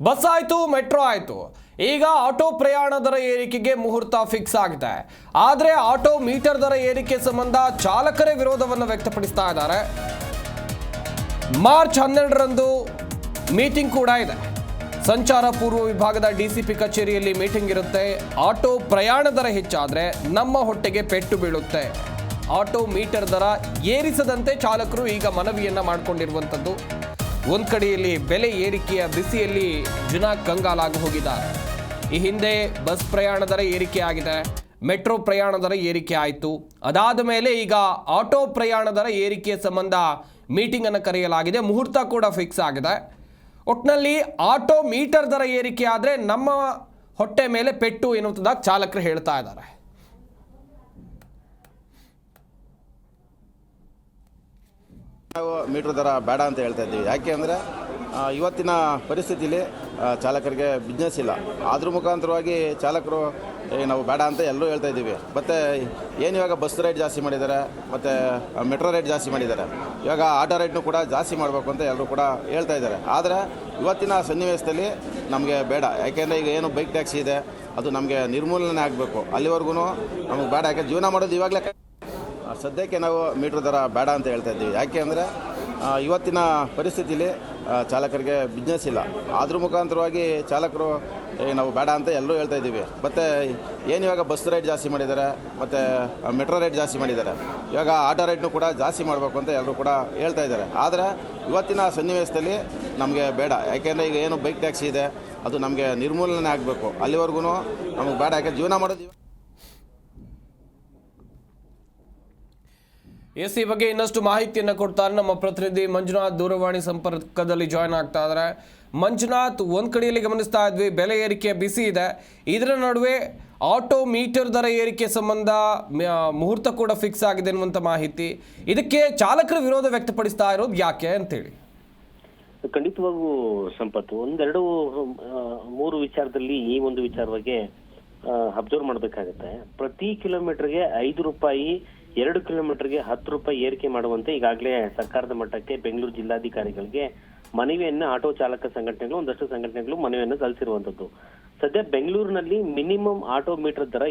Bus ಆಯ್ತು, metro ಆಯ್ತು, ಈಗ ಆಟೋ ಪ್ರಯಾಣ ದರ ಏರಿಕೆಗೆ ಮುಹೂರ್ತ ಫಿಕ್ಸ್ ಆಗಿದೆ. ಆದರೆ ಆಟೋ ಮೀಟರ್ ದರ ಏರಿಕೆ ಸಂಬಂಧ ಚಾಲಕರೇ ವಿರೋಧವನ್ನು ವ್ಯಕ್ತಪಡಿಸ್ತಾ ಇದ್ದಾರೆ. ಮಾರ್ಚ್ 12ರಂದು ಮೀಟಿಂಗ್ ಕೂಡ ಇದೆ. ಸಂಚಾರ ಪೂರ್ವ ವಿಭಾಗದ ಡಿಸಿಪಿ ಕಚೇರಿಯಲ್ಲಿ ಮೀಟಿಂಗ್ ಇರುತ್ತೆ. ಆಟೋ ಪ್ರಯಾಣ ದರ ಹೆಚ್ಚಾದರೆ ನಮ್ಮ ಹೊಟ್ಟೆಗೆ ಪೆಟ್ಟು ಬೀಳುತ್ತೆ. ಆಟೋ ಮೀಟರ್ ದರ ಏರಿಸದಂತೆ ಚಾಲಕರು ಈಗ ಮನವಿಯನ್ನ ಮಾಡಿಕೊಂಡಿರುವಂಥದ್ದು. ಒಂದು ಕಡೆಯಲ್ಲಿ ಬೆಲೆ ಏರಿಕೆಯ ಬಿಸಿಯಲ್ಲಿ ಜನ ಕಂಗಾಲಾಗಿ ಹೋಗಿದ್ದಾರೆ. ಈ ಹಿಂದೆ ಬಸ್ ಪ್ರಯಾಣ ದರ ಏರಿಕೆ ಆಗಿದೆ, ಮೆಟ್ರೋ ಪ್ರಯಾಣ ದರ ಏರಿಕೆ ಆಯಿತು. ಅದಾದ ಮೇಲೆ ಈಗ ಆಟೋ ಪ್ರಯಾಣ ದರ ಏರಿಕೆಯ ಸಂಬಂಧ ಮೀಟಿಂಗ್ ಅನ್ನು ಕರೆಯಲಾಗಿದೆ. ಮುಹೂರ್ತ ಕೂಡ ಫಿಕ್ಸ್ ಆಗಿದೆ. ಒಟ್ಟಿನಲ್ಲಿ ಆಟೋ ಮೀಟರ್ ದರ ಏರಿಕೆ ಆದರೆ ನಮ್ಮ ಹೊಟ್ಟೆ ಮೇಲೆ ಪೆಟ್ಟು ಎನ್ನುವುದಾಗಿ ಚಾಲಕರು ಹೇಳ್ತಾ ಇದ್ದಾರೆ. ನಾವು ಮೀಟರ್ ದರ ಬೇಡ ಅಂತ ಹೇಳ್ತಾ ಇದ್ದೀವಿ. ಯಾಕೆ ಅಂದರೆ ಇವತ್ತಿನ ಪರಿಸ್ಥಿತಿಲಿ ಚಾಲಕರಿಗೆ ಬಿಸ್ನೆಸ್ ಇಲ್ಲ. ಅದ್ರ ಮುಖಾಂತರವಾಗಿ ಚಾಲಕರು ನಾವು ಬೇಡ ಅಂತ ಎಲ್ಲರೂ ಹೇಳ್ತಾ ಇದ್ದೀವಿ. ಮತ್ತು ಏನು ಇವಾಗ ಬಸ್ ರೇಟ್ ಜಾಸ್ತಿ ಮಾಡಿದ್ದಾರೆ, ಮತ್ತು ಮೆಟ್ರೋ ರೇಟ್ ಜಾಸ್ತಿ ಮಾಡಿದ್ದಾರೆ. ಇವಾಗ ಆಟೋ ರೇಟ್ನು ಕೂಡ ಜಾಸ್ತಿ ಮಾಡಬೇಕು ಅಂತ ಎಲ್ಲರೂ ಕೂಡ ಹೇಳ್ತಾ ಇದ್ದಾರೆ. ಆದರೆ ಇವತ್ತಿನ ಸನ್ನಿವೇಶದಲ್ಲಿ ನಮಗೆ ಬೇಡ. ಯಾಕೆಂದರೆ ಈಗ ಏನು ಬೈಕ್ ಟ್ಯಾಕ್ಸಿ ಇದೆ ಅದು ನಮಗೆ ನಿರ್ಮೂಲನೆ ಆಗಬೇಕು. ಅಲ್ಲಿವರೆಗೂ ನಮಗೆ ಬೇಡ. ಯಾಕೆ ಜೀವನ ಮಾಡೋದು ಇವಾಗಲೇ ಸದ್ಯಕ್ಕೆ ನಾವು ಮೀಟ್ರ್ ದರ ಬೇಡ ಅಂತ ಹೇಳ್ತಾ ಇದ್ದೀವಿ. ಯಾಕೆ ಅಂದರೆ ಇವತ್ತಿನ ಪರಿಸ್ಥಿತಿಲಿ ಚಾಲಕರಿಗೆ ಬಿಸ್ನೆಸ್ ಇಲ್ಲ. ಅದ್ರ ಮುಖಾಂತರವಾಗಿ ಚಾಲಕರು ನಾವು ಬೇಡ ಅಂತ ಎಲ್ಲರೂ ಹೇಳ್ತಾ ಇದ್ದೀವಿ. ಮತ್ತು ಏನು ಇವಾಗ ಬಸ್ ರೇಟ್ ಜಾಸ್ತಿ ಮಾಡಿದ್ದಾರೆ, ಮತ್ತು ಮೆಟ್ರೋ ರೇಟ್ ಜಾಸ್ತಿ ಮಾಡಿದ್ದಾರೆ. ಇವಾಗ ಆಟೋ ರೇಟ್ನು ಕೂಡ ಜಾಸ್ತಿ ಮಾಡಬೇಕು ಅಂತ ಎಲ್ಲರೂ ಕೂಡ ಹೇಳ್ತಾ ಇದ್ದಾರೆ. ಆದರೆ ಇವತ್ತಿನ ಸನ್ನಿವೇಶದಲ್ಲಿ ನಮಗೆ ಬೇಡ. ಯಾಕೆಂದರೆ ಈಗ ಏನು ಬೈಕ್ ಟ್ಯಾಕ್ಸಿ ಇದೆ ಅದು ನಮಗೆ ನಿರ್ಮೂಲನೆ ಆಗಬೇಕು. ಅಲ್ಲಿವರೆಗೂ ನಮಗೆ ಬೇಡ. ಯಾಕೆ ಜೀವನ ಮಾಡೋದು ಈ ಬಗ್ಗೆ ಇನ್ನಷ್ಟು ಮಾಹಿತಿಯನ್ನು ಕೊಡ್ತಾರೆ ನಮ್ಮ ಪ್ರತಿನಿಧಿ ಮಂಜುನಾಥ್. ದೂರವಾಣಿ ಸಂಪರ್ಕದಲ್ಲಿ ಜಾಯ್ನ್ ಆಗ್ತಾ ಇದ್ದಾರೆ. ಮಂಜುನಾಥ್, ಒಂದು ಕಡೆಯಲ್ಲಿ ಗಮನಿಸ್ತಾ ಇದ್ವಿ ಬೆಲೆ ಏರಿಕೆ ಬಿಸಿ ಇದೆ. ಇದರ ನಡುವೆ ಆಟೋ ಮೀಟರ್ ದರ ಏರಿಕೆ ಸಂಬಂಧ ಮುಹೂರ್ತ ಕೂಡ ಫಿಕ್ಸ್ ಆಗಿದೆ ಅನ್ನುವಂಥ ಮಾಹಿತಿ. ಇದಕ್ಕೆ ಚಾಲಕರು ವಿರೋಧ ವ್ಯಕ್ತಪಡಿಸ್ತಾ ಇರೋದು ಯಾಕೆ ಅಂತೇಳಿ? ಖಂಡಿತವಾಗೂ ಸಂಪತ್ತು, ಒಂದೆರಡು ಮೂರು ವಿಚಾರದಲ್ಲಿ ಈ ಒಂದು ವಿಚಾರವಾಗಿ ಅಬ್ಸರ್ವ್ ಮಾಡಬೇಕಾಗತ್ತೆ. ಪ್ರತಿ ಕಿಲೋಮೀಟರ್ಗೆ 5 ರೂಪಾಯಿ, 2 ಕಿಲೋಮೀಟರ್ಗೆ 10 ರೂಪಾಯಿ ಏರಿಕೆ ಮಾಡುವಂತೆ ಈಗಾಗಲೇ ಸರ್ಕಾರದ ಮಟ್ಟಕ್ಕೆ ಬೆಂಗಳೂರು ಜಿಲ್ಲಾಧಿಕಾರಿಗಳಿಗೆ ಮನವಿಯನ್ನ ಆಟೋ ಚಾಲಕ ಸಂಘಟನೆಗಳು, ಒಂದಷ್ಟು ಸಂಘಟನೆಗಳು ಮನವಿಯನ್ನು ಸಲ್ಲಿಸಿರುವಂತದ್ದು. ಸದ್ಯ ಬೆಂಗಳೂರಿನಲ್ಲಿ ಮಿನಿಮಮ್ ಆಟೋ ಮೀಟರ್ ದರ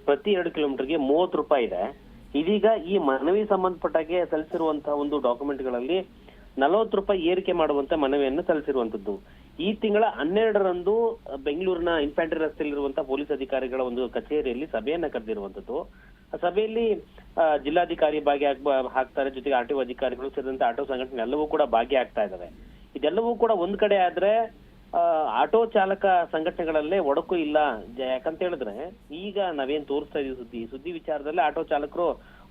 ಪ್ರತಿ 2 ಕಿಲೋಮೀಟರ್ಗೆ 30 ರೂಪಾಯಿ ಇದೆ. ಇದೀಗ ಈ ಮನವಿ ಸಂಬಂಧಪಟ್ಟಾಗೆ ಸಲ್ಲಿಸಿರುವಂತಹ ಒಂದು ಡಾಕ್ಯುಮೆಂಟ್ಗಳಲ್ಲಿ 40 ರೂಪಾಯಿ ಏರಿಕೆ ಮಾಡುವಂತ ಮನವಿಯನ್ನು ಸಲ್ಲಿಸಿರುವಂತದ್ದು. ಈ ತಿಂಗಳ 12ರಂದು ಬೆಂಗಳೂರಿನ ಇನ್ಫ್ಯಾಂಟ್ರಿ ರಸ್ತೆಯಲ್ಲಿರುವಂತಹ ಪೊಲೀಸ್ ಅಧಿಕಾರಿಗಳ ಒಂದು ಕಚೇರಿಯಲ್ಲಿ ಸಭೆಯನ್ನ ಕರೆದಿರುವಂತದ್ದು. ಸಭೆಯಲ್ಲಿ ಜಿಲ್ಲಾಧಿಕಾರಿ ಭಾಗಿಯಾಗ್ತಾರೆ, ಜೊತೆಗೆ ಆಟೋ ಅಧಿಕಾರಿಗಳು ಸೇರಿದಂತೆ ಆಟೋ ಸಂಘಟನೆ ಎಲ್ಲವೂ ಕೂಡ ಭಾಗಿಯಾಗ್ತಾ ಇದಾವೆ. ಇದೆಲ್ಲವೂ ಕೂಡ ಒಂದ್ ಕಡೆ ಆದ್ರೆ ಆಟೋ ಚಾಲಕ ಸಂಘಟನೆಗಳಲ್ಲೇ ಒಡಕು ಇಲ್ಲ. ಯಾಕಂತ ಹೇಳಿದ್ರೆ ಈಗ ನಾವೇನ್ ತೋರಿಸ್ತಾ ಇದೀವಿ ಸುದ್ದಿ ವಿಚಾರದಲ್ಲಿ ಆಟೋ ಚಾಲಕರು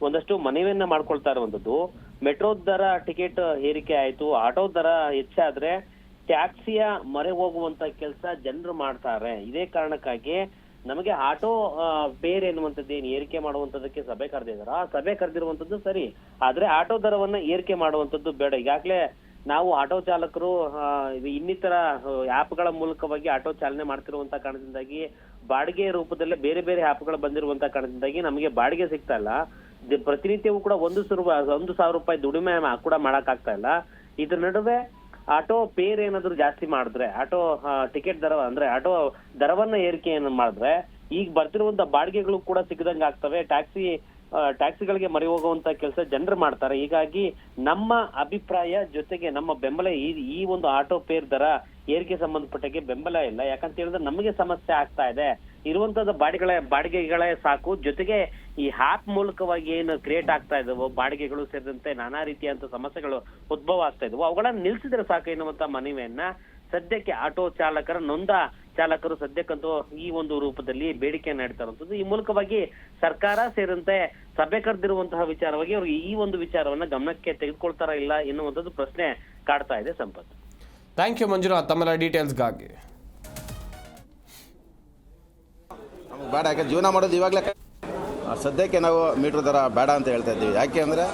ಒಂದಷ್ಟು ಮನವಿಯನ್ನ ಮಾಡ್ಕೊಳ್ತಾ ಇರುವಂತದ್ದು. ಮೆಟ್ರೋ ದರ ಟಿಕೆಟ್ ಏರಿಕೆ ಆಯ್ತು, ಆಟೋ ದರ ಹೆಚ್ಚಾದ್ರೆ ಟ್ಯಾಕ್ಸಿಯ ಮೊರೆ ಹೋಗುವಂತ ಕೆಲಸ ಜನರು ಮಾಡ್ತಾರೆ. ಇದೇ ಕಾರಣಕ್ಕಾಗಿ ನಮಗೆ ಆಟೋ ಬೇರೆ ಎನ್ನುವಂಥದ್ದು ಏನು ಏರಿಕೆ ಮಾಡುವಂತದಕ್ಕೆ ಸಭೆ ಕರೆದಿದಾರ, ಆ ಸಭೆ ಕರೆದಿರುವಂತದ್ದು ಸರಿ, ಆದ್ರೆ ಆಟೋ ದರವನ್ನ ಏರಿಕೆ ಮಾಡುವಂತದ್ದು ಬೇಡ. ಈಗಾಗ್ಲೇ ನಾವು ಆಟೋ ಚಾಲಕರು ಇನ್ನಿತರ ಆಪ್ಗಳ ಮೂಲಕವಾಗಿ ಆಟೋ ಚಾಲನೆ ಮಾಡ್ತಿರುವಂತ ಕಾರಣದಿಂದಾಗಿ, ಬಾಡಿಗೆ ರೂಪದಲ್ಲೇ ಬೇರೆ ಬೇರೆ ಆಪ್ಗಳು ಬಂದಿರುವಂತ ಕಾರಣದಿಂದಾಗಿ ನಮಗೆ ಬಾಡಿಗೆ ಸಿಗ್ತಾ ಇಲ್ಲ. ಪ್ರತಿನಿತ್ಯವೂ ಕೂಡ 1,000 ರೂಪಾಯಿ ದುಡಿಮೆ ಕೂಡ ಮಾಡಕ್ ಆಗ್ತಾ ಇಲ್ಲ. ಇದ್ರ ನಡುವೆ ಆಟೋ ಪೇರ್ ಏನಾದ್ರು ಜಾಸ್ತಿ ಮಾಡಿದ್ರೆ, ಆಟೋ ಟಿಕೆಟ್ ದರ ಅಂದ್ರೆ ಆಟೋ ದರವನ್ನ ಏರಿಕೆಯನ್ನು ಮಾಡಿದ್ರೆ ಈಗ ಬರ್ತಿರುವಂತ ಬಾಡಿಗೆಗಳು ಕೂಡ ಸಿಗದಂಗ ಆಗ್ತವೆ. ಟ್ಯಾಕ್ಸಿಗಳಿಗೆ ಮರಿ ಹೋಗುವಂತ ಕೆಲಸ ಜನರು ಮಾಡ್ತಾರೆ. ಹೀಗಾಗಿ ನಮ್ಮ ಅಭಿಪ್ರಾಯ ಜೊತೆಗೆ ನಮ್ಮ ಬೆಂಬಲ ಈ ಒಂದು ಆಟೋ ಪೇರ್ ದರ ಏರಿಕೆ ಸಂಬಂಧಪಟ್ಟಾಗೆ ಬೆಂಬಲ ಇಲ್ಲ. ಯಾಕಂತ ಹೇಳಿದ್ರೆ ನಮಗೆ ಸಮಸ್ಯೆ ಆಗ್ತಾ ಇದೆ. ಇರುವಂತದ ಬಾಡಿಗೆಗಳೇ ಸಾಕು, ಜೊತೆಗೆ ಈ ಆಪ್ ಮೂಲಕವಾಗಿ ಏನು ಕ್ರಿಯೇಟ್ ಆಗ್ತಾ ಇದಾವೋ ಬಾಡಿಗೆಗಳು ಸೇರಿದಂತೆ ನಾನಾ ರೀತಿಯಂತ ಸಮಸ್ಯೆಗಳು ಉದ್ಭವ ಆಗ್ತಾ ಇದ್ವು, ಅವುಗಳನ್ನ ನಿಲ್ಸಿದ್ರೆ ಸಾಕು ಎನ್ನುವಂತ ಮನವಿಯನ್ನ ಸದ್ಯಕ್ಕೆ ಆಟೋ ನೊಂದ ಚಾಲಕರು ಸದ್ಯಕ್ಕಂತೂ ಈ ಒಂದು ರೂಪದಲ್ಲಿ ಬೇಡಿಕೆಯನ್ನ ಇಡ್ತಾ ಇರುವಂತದ್ದು. ಈ ಮೂಲಕವಾಗಿ ಸರ್ಕಾರ ಸೇರಿದಂತೆ ಸಭೆ ಕರೆದಿರುವಂತಹ ವಿಚಾರವಾಗಿ ಅವರು ಈ ಒಂದು ವಿಚಾರವನ್ನ ಗಮನಕ್ಕೆ ತೆಗೆದುಕೊಳ್ತಾರ ಇಲ್ಲ ಎನ್ನುವಂಥದ್ದು ಪ್ರಶ್ನೆ ಕಾಡ್ತಾ ಇದೆ. ಸಂಪತ್, ಥ್ಯಾಂಕ್ ಯು ಮಂಜುನಾಥ್ ತಮ್ಮೆಲ್ಲ ಡೀಟೇಲ್ಸ್ಗಾಗಿ. ನಮಗೆ ಬೇಡ. ಯಾಕೆ ಜೀವನ ಮಾಡೋದು ಇವಾಗಲೇ ಸದ್ಯಕ್ಕೆ ನಾವು ಮೀಟ್ರ್ ದರ ಬೇಡ ಅಂತ ಹೇಳ್ತಾ ಇದ್ದೀವಿ. ಯಾಕೆ ಅಂದರೆ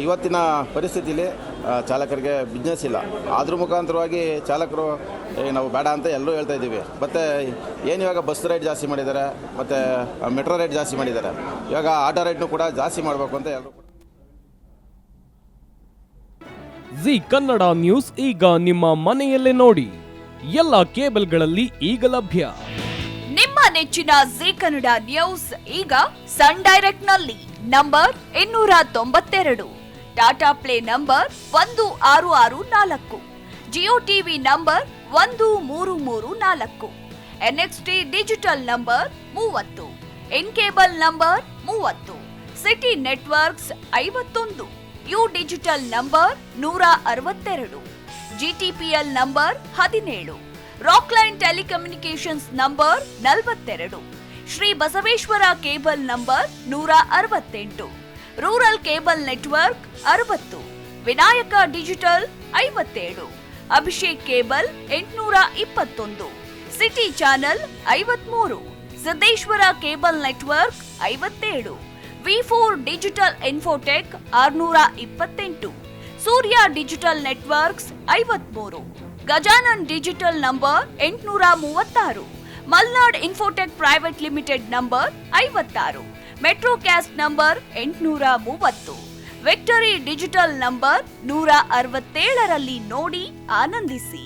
ಇವತ್ತಿನ ಪರಿಸ್ಥಿತಿಲಿ ಚಾಲಕರಿಗೆ ಬಿಸ್ನೆಸ್ ಇಲ್ಲ. ಅದ್ರ ಮುಖಾಂತರವಾಗಿ ಚಾಲಕರು ನಾವು ಬೇಡ ಅಂತ ಎಲ್ಲರೂ ಹೇಳ್ತಾ ಇದ್ದೀವಿ. ಮತ್ತು ಏನು ಇವಾಗ ಬಸ್ ರೇಟ್ ಜಾಸ್ತಿ ಮಾಡಿದ್ದಾರೆ, ಮತ್ತು ಮೆಟ್ರೋ ರೇಟ್ ಜಾಸ್ತಿ ಮಾಡಿದ್ದಾರೆ. ಇವಾಗ ಆಟೋ ರೇಟ್ನು ಕೂಡ ಜಾಸ್ತಿ ಮಾಡಬೇಕು ಅಂತ ಎಲ್ಲರೂ. ಜಿ ಕನ್ನಡ ನ್ಯೂಸ್ ಈಗ ನಿಮ್ಮ ಮನೆಯಲ್ಲೇ ನೋಡಿ. ಎಲ್ಲ ಕೇಬಲ್ಗಳಲ್ಲಿ ಈಗ ಲಭ್ಯ. ನಿಮ್ಮ ನೆಚ್ಚಿನ ಜೀ ಕನ್ನಡ ನ್ಯೂಸ್ ಈಗ ಸನ್ ಡೈರೆಕ್ಟ್ ನಲ್ಲಿ number 292, Tata play number 1664, Jio TV number 1334, NXT digital number 30, in cable number 30, city networks 51, U digital number 162, GTPL number 17, Rockline telecommunications number 42, Shri Basaveshwara cable number 168, rural cable network 60, Vinayaka digital 57, Abhishek cable 821, city channel 53, Siddeshwara cable network 57, V4 digital Infotech 628, Surya digital networks 53, Gajanan digital number 836, Malnad infotech private limited number 56, Metrocast number 830, victory digital number 167ರಲ್ಲಿ ನೋಡಿ ಆನಂದಿಸಿ.